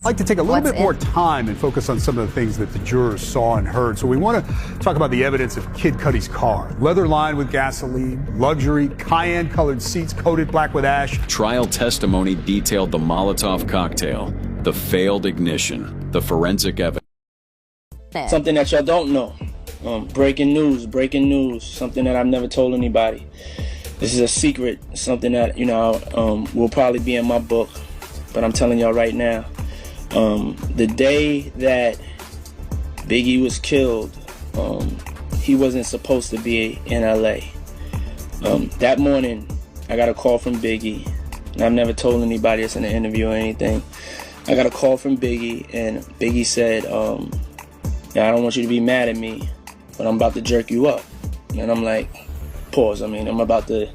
I'd like to take a little bit more time and focus on some of the things that the jurors saw and heard. So we want to talk about the evidence of Kid Cudi's car. Leather lined with gasoline, luxury, cayenne-colored seats coated black with ash. Trial testimony detailed the Molotov cocktail, the failed ignition, the forensic evidence. Something that y'all don't know. Breaking news, something that I've never told anybody. This is a secret, something that, will probably be in my book, but I'm telling y'all right now. The day that Biggie was killed, he wasn't supposed to be in LA. That morning, I got a call from Biggie, and I've never told anybody this in an interview or anything. I got a call from Biggie, and Biggie said, I don't want you to be mad at me, but I'm about to jerk you up. And I'm like, pause, I'm about to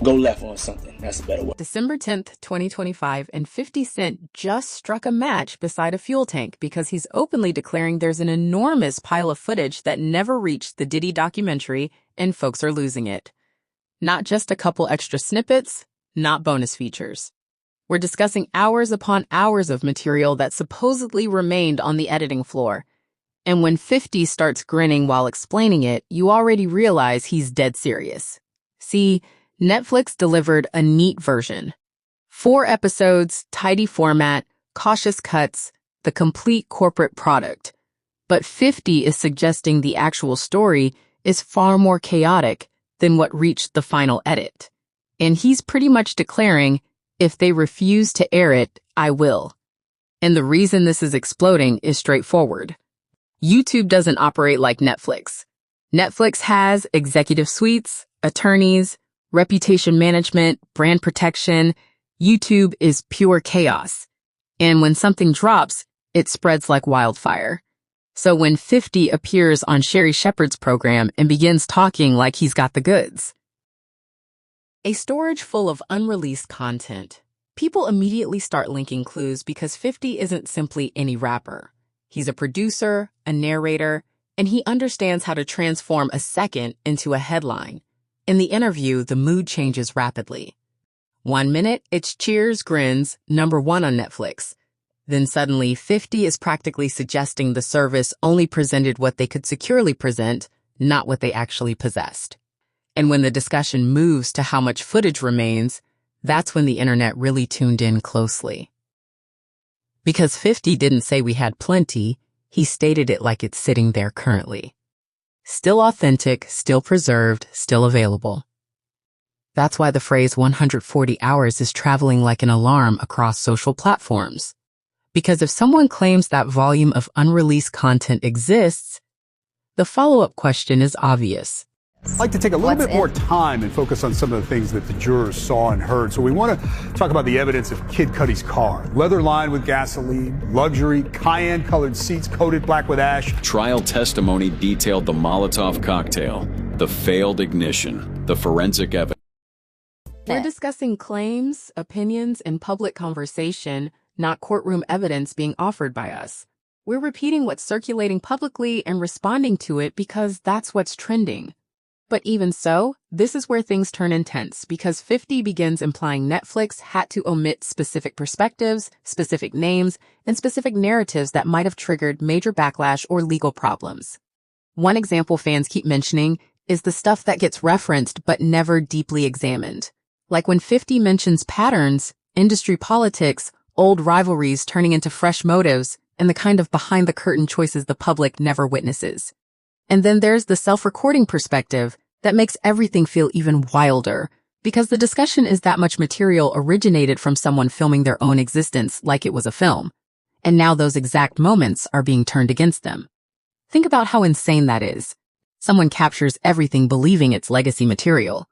go left on something. That's a better word. December 10th, 2025, and 50 Cent just struck a match beside a fuel tank because he's openly declaring there's an enormous pile of footage that never reached the Diddy documentary and folks are losing it. Not just a couple extra snippets, not bonus features. We're discussing hours upon hours of material that supposedly remained on the editing floor. And when 50 starts grinning while explaining it, you already realize he's dead serious. See, Netflix delivered a neat version. 4 episodes, tidy format, cautious cuts, the complete corporate product. But 50 is suggesting the actual story is far more chaotic than what reached the final edit. And he's pretty much declaring, if they refuse to air it, I will. And the reason this is exploding is straightforward. YouTube doesn't operate like Netflix. Netflix has executive suites, attorneys, reputation management, brand protection. YouTube is pure chaos. And when something drops, it spreads like wildfire. So when 50 appears on Sherry Shepherd's program and begins talking like he's got the goods. A storage full of unreleased content. People immediately start linking clues because 50 isn't simply any rapper. He's a producer, a narrator, and he understands how to transform a second into a headline. In the interview, the mood changes rapidly. 1 minute, it's cheers, grins, #1 on Netflix. Then suddenly, 50 is practically suggesting the service only presented what they could securely present, not what they actually possessed. And when the discussion moves to how much footage remains, that's when the internet really tuned in closely. Because 50 didn't say we had plenty, he stated it like it's sitting there currently. Still authentic, still preserved, still available. That's why the phrase 140 hours is traveling like an alarm across social platforms. Because if someone claims that volume of unreleased content exists, the follow-up question is obvious. I'd like to take a little bit more time and focus on some of the things that the jurors saw and heard. So we want to talk about the evidence of Kid Cudi's car. Leather lined with gasoline, luxury, cayenne-colored seats coated black with ash. Trial testimony detailed the Molotov cocktail, the failed ignition, the forensic evidence. We're discussing claims, opinions, and public conversation, not courtroom evidence being offered by us. We're repeating what's circulating publicly and responding to it because that's what's trending. But even so, this is where things turn intense because 50 begins implying Netflix had to omit specific perspectives, specific names, and specific narratives that might have triggered major backlash or legal problems. One example fans keep mentioning is the stuff that gets referenced but never deeply examined. Like when 50 mentions patterns, industry politics, old rivalries turning into fresh motives, and the kind of behind-the-curtain choices the public never witnesses. And then there's the self-recording perspective that makes everything feel even wilder because the discussion is that much material originated from someone filming their own existence like it was a film. And now those exact moments are being turned against them. Think about how insane that is. Someone captures everything believing it's legacy material.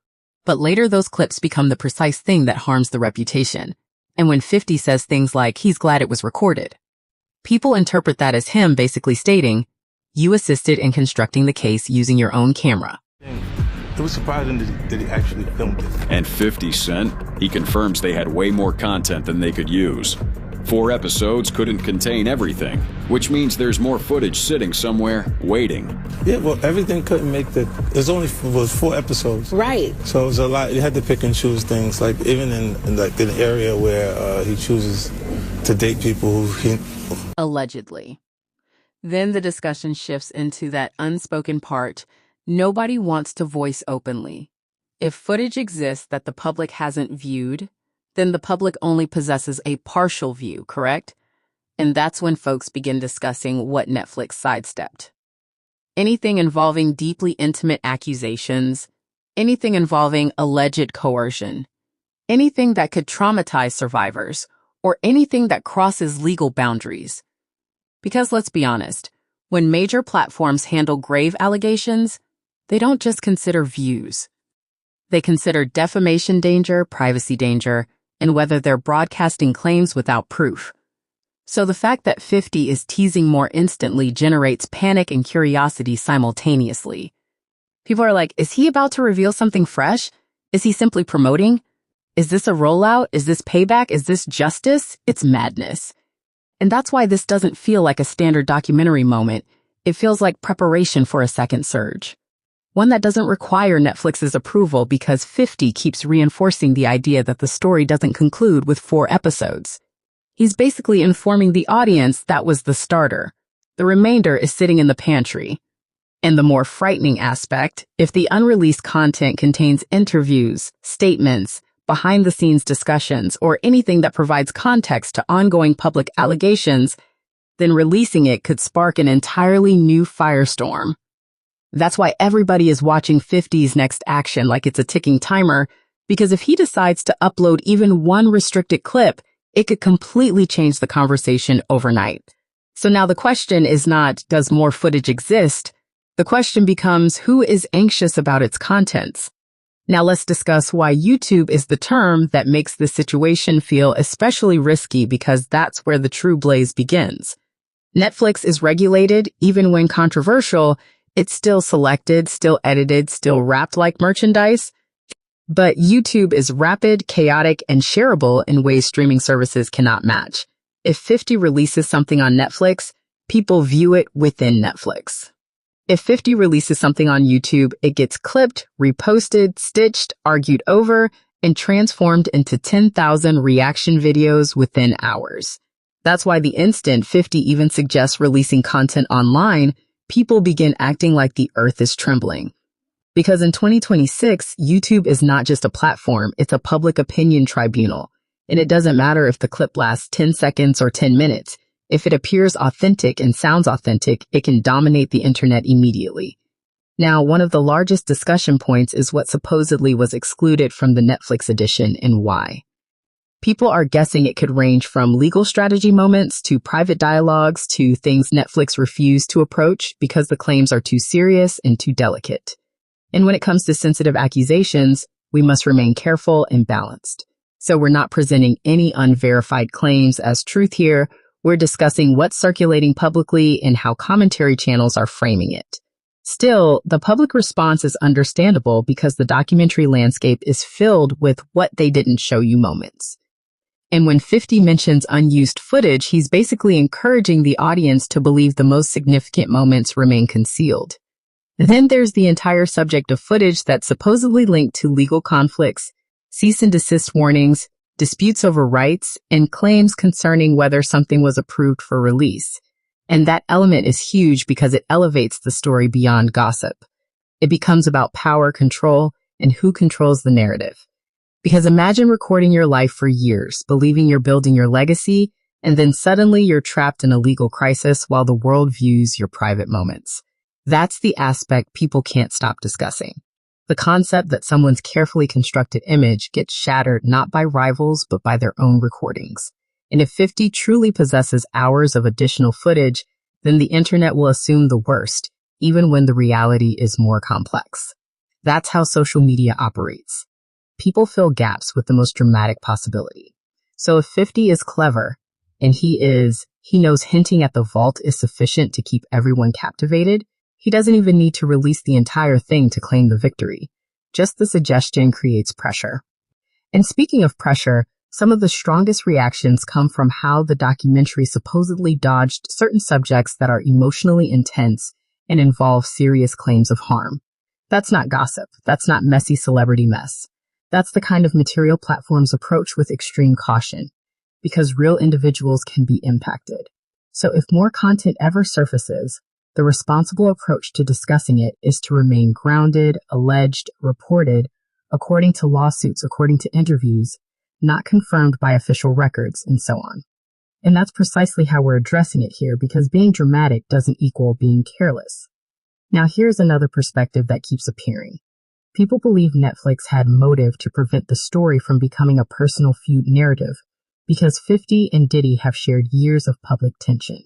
But later those clips become the precise thing that harms the reputation. And when 50 says things like, he's glad it was recorded, people interpret that as him basically stating, you assisted in constructing the case using your own camera. It was surprising that he actually filmed it. And 50 Cent, he confirms they had way more content than they could use. 4 episodes couldn't contain everything, which means there's more footage sitting somewhere, waiting. Yeah, well, everything couldn't make the... It was 4 episodes. Right. So it was a lot. You had to pick and choose things, like even in the area where he chooses to date people who Allegedly. Then the discussion shifts into that unspoken part nobody wants to voice openly. If footage exists that the public hasn't viewed, then the public only possesses a partial view, correct? And that's when folks begin discussing what Netflix sidestepped. Anything involving deeply intimate accusations, anything involving alleged coercion, anything that could traumatize survivors, or anything that crosses legal boundaries. Because let's be honest, when major platforms handle grave allegations, they don't just consider views. They consider defamation danger, privacy danger, and whether they're broadcasting claims without proof. So the fact that 50 is teasing more instantly generates panic and curiosity simultaneously. People are like, is he about to reveal something fresh? Is he simply promoting? Is this a rollout? Is this payback? Is this justice? It's madness. And that's why this doesn't feel like a standard documentary moment. It feels like preparation for a second surge. One that doesn't require Netflix's approval because 50 keeps reinforcing the idea that the story doesn't conclude with 4 episodes. He's basically informing the audience that was the starter. The remainder is sitting in the pantry. And the more frightening aspect, if the unreleased content contains interviews, statements, behind-the-scenes discussions, or anything that provides context to ongoing public allegations, then releasing it could spark an entirely new firestorm. That's why everybody is watching 50's next action like it's a ticking timer, because if he decides to upload even one restricted clip, it could completely change the conversation overnight. So now the question is not, does more footage exist? The question becomes, who is anxious about its contents? Now let's discuss why YouTube is the term that makes this situation feel especially risky, because that's where the true blaze begins. Netflix is regulated, even when controversial. It's still selected, still edited, still wrapped like merchandise. But YouTube is rapid, chaotic, and shareable in ways streaming services cannot match. If 50 releases something on Netflix, people view it within Netflix. If 50 releases something on YouTube, it gets clipped, reposted, stitched, argued over, and transformed into 10,000 reaction videos within hours. That's why the instant 50 even suggests releasing content online, people begin acting like the earth is trembling. Because in 2026, YouTube is not just a platform, it's a public opinion tribunal. And it doesn't matter if the clip lasts 10 seconds or 10 minutes. If it appears authentic and sounds authentic, it can dominate the internet immediately. Now, one of the largest discussion points is what supposedly was excluded from the Netflix edition and why. People are guessing it could range from legal strategy moments to private dialogues to things Netflix refused to approach because the claims are too serious and too delicate. And when it comes to sensitive accusations, we must remain careful and balanced. So we're not presenting any unverified claims as truth here. We're discussing what's circulating publicly and how commentary channels are framing it. Still, the public response is understandable because the documentary landscape is filled with what they didn't show you moments. And when 50 mentions unused footage, he's basically encouraging the audience to believe the most significant moments remain concealed. Then there's the entire subject of footage that's supposedly linked to legal conflicts, cease and desist warnings, disputes over rights, and claims concerning whether something was approved for release. And that element is huge because it elevates the story beyond gossip. It becomes about power, control, and who controls the narrative. Because imagine recording your life for years, believing you're building your legacy, and then suddenly you're trapped in a legal crisis while the world views your private moments. That's the aspect people can't stop discussing. The concept that someone's carefully constructed image gets shattered not by rivals, but by their own recordings. And if 50 truly possesses hours of additional footage, then the internet will assume the worst, even when the reality is more complex. That's how social media operates. People fill gaps with the most dramatic possibility. So if 50 is clever, and he knows hinting at the vault is sufficient to keep everyone captivated, he doesn't even need to release the entire thing to claim the victory. Just the suggestion creates pressure. And speaking of pressure, some of the strongest reactions come from how the documentary supposedly dodged certain subjects that are emotionally intense and involve serious claims of harm. That's not gossip. That's not messy celebrity mess. That's the kind of material platforms approach with extreme caution. because real individuals can be impacted. So if more content ever surfaces, the responsible approach to discussing it is to remain grounded, alleged, reported, according to lawsuits, according to interviews, not confirmed by official records, and so on. And that's precisely how we're addressing it here, because being dramatic doesn't equal being careless. Now here's another perspective that keeps appearing. People believe Netflix had motive to prevent the story from becoming a personal feud narrative, because 50 and Diddy have shared years of public tension.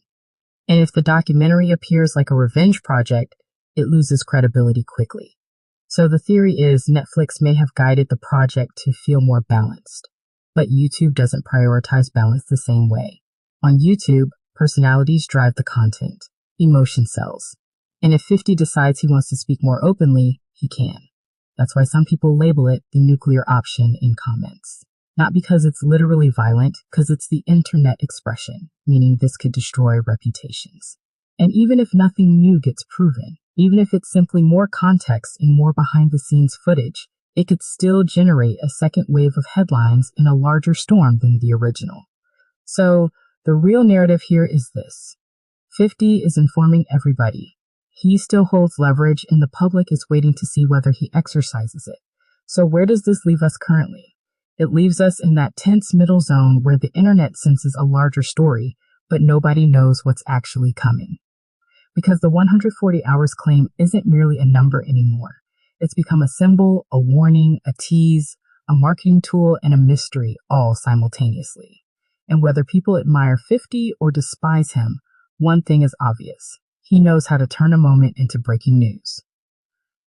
And if the documentary appears like a revenge project, it loses credibility quickly. So the theory is Netflix may have guided the project to feel more balanced, but YouTube doesn't prioritize balance the same way. On YouTube, personalities drive the content, emotion sells. And if 50 decides he wants to speak more openly, he can. That's why some people label it the nuclear option in comments. Not because it's literally violent, because it's the internet expression, meaning this could destroy reputations. And even if nothing new gets proven, even if it's simply more context and more behind-the-scenes footage, it could still generate a second wave of headlines in a larger storm than the original. So, the real narrative here is this. 50 is informing everybody. He still holds leverage, and the public is waiting to see whether he exercises it. So where does this leave us currently? It leaves us in that tense middle zone where the internet senses a larger story, but nobody knows what's actually coming. Because the 140 hours claim isn't merely a number anymore. It's become a symbol, a warning, a tease, a marketing tool, and a mystery all simultaneously. And whether people admire 50 or despise him, one thing is obvious. He knows how to turn a moment into breaking news.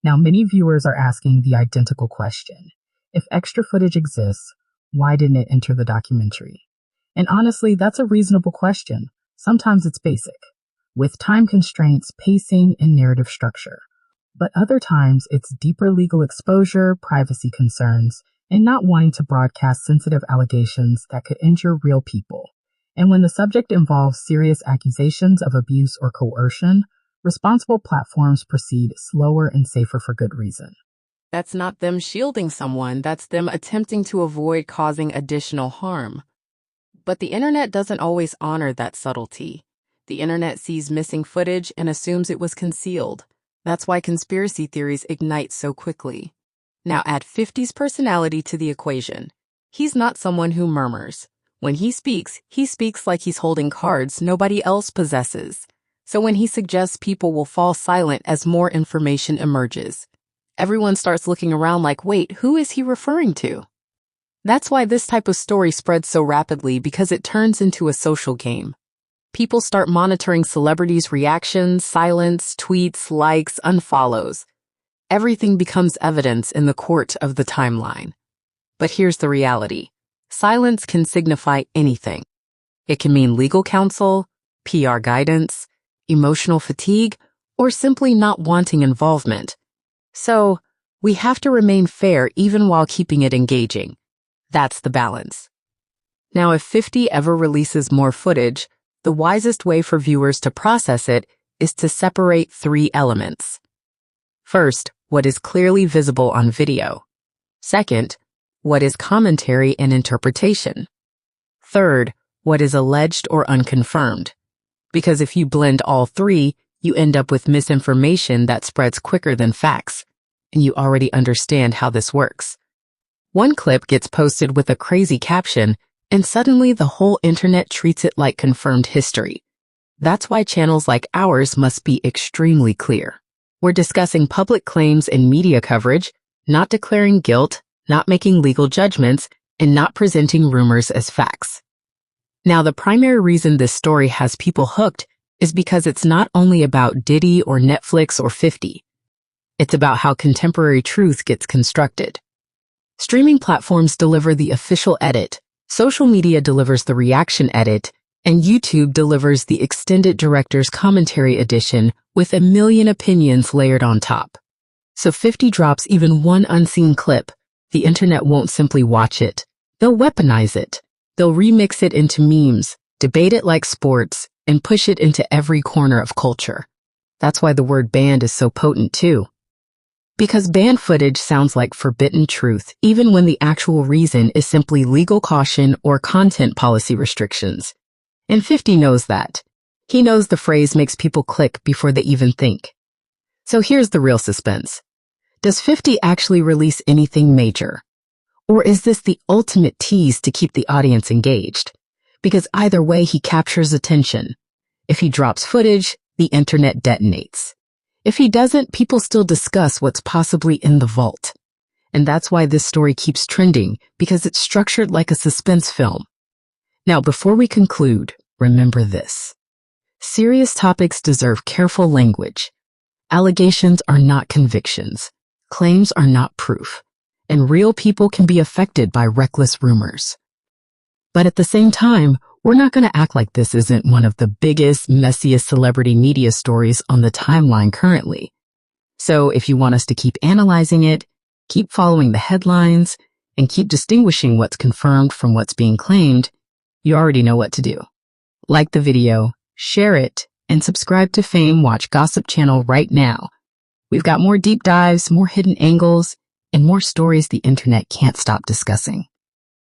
Now, many viewers are asking the identical question. If extra footage exists, why didn't it enter the documentary? And honestly, that's a reasonable question. Sometimes it's basic, with time constraints, pacing, and narrative structure. But other times, it's deeper legal exposure, privacy concerns, and not wanting to broadcast sensitive allegations that could injure real people. And when the subject involves serious accusations of abuse or coercion, responsible platforms proceed slower and safer for good reason. That's not them shielding someone, that's them attempting to avoid causing additional harm. But the internet doesn't always honor that subtlety. The internet sees missing footage and assumes it was concealed. That's why conspiracy theories ignite so quickly. Now add 50's personality to the equation. He's not someone who murmurs. When he speaks like he's holding cards nobody else possesses. So when he suggests people will fall silent as more information emerges, everyone starts looking around like, wait, who is he referring to? That's why this type of story spreads so rapidly, because it turns into a social game. People start monitoring celebrities' reactions, silence, tweets, likes, unfollows. Everything becomes evidence in the court of the timeline. But here's the reality. Silence can signify anything. It can mean legal counsel, PR guidance, emotional fatigue, or simply not wanting involvement. So, we have to remain fair even while keeping it engaging. That's the balance. Now, if 50 ever releases more footage, the wisest way for viewers to process it is to separate 3 elements. First, what is clearly visible on video. Second, what is commentary and interpretation. Third, what is alleged or unconfirmed. Because if you blend all 3, you end up with misinformation that spreads quicker than facts. And you already understand how this works. One clip gets posted with a crazy caption, and suddenly the whole internet treats it like confirmed history. That's why channels like ours must be extremely clear. We're discussing public claims and media coverage, not declaring guilt, not making legal judgments, and not presenting rumors as facts. Now, the primary reason this story has people hooked is because it's not only about Diddy or Netflix or 50. It's about how contemporary truth gets constructed. Streaming platforms deliver the official edit, social media delivers the reaction edit, and YouTube delivers the extended director's commentary edition with a million opinions layered on top. So 50 drops even one unseen clip, the internet won't simply watch it. They'll weaponize it. They'll remix it into memes, debate it like sports, and push it into every corner of culture. That's why the word banned is so potent too. Because banned footage sounds like forbidden truth, even when the actual reason is simply legal caution or content policy restrictions. And 50 knows that. He knows the phrase makes people click before they even think. So here's the real suspense. Does 50 actually release anything major? Or is this the ultimate tease to keep the audience engaged? Because either way, he captures attention. If he drops footage, the internet detonates. If he doesn't, people still discuss what's possibly in the vault. And that's why this story keeps trending, because it's structured like a suspense film. Now, before we conclude, remember this. Serious topics deserve careful language. Allegations are not convictions. Claims are not proof. And real people can be affected by reckless rumors. But at the same time, we're not going to act like this isn't one of the biggest, messiest celebrity media stories on the timeline currently. So if you want us to keep analyzing it, keep following the headlines, and keep distinguishing what's confirmed from what's being claimed, you already know what to do. Like the video, share it, and subscribe to FameWatch Gossip Channel right now. We've got more deep dives, more hidden angles, and more stories the internet can't stop discussing.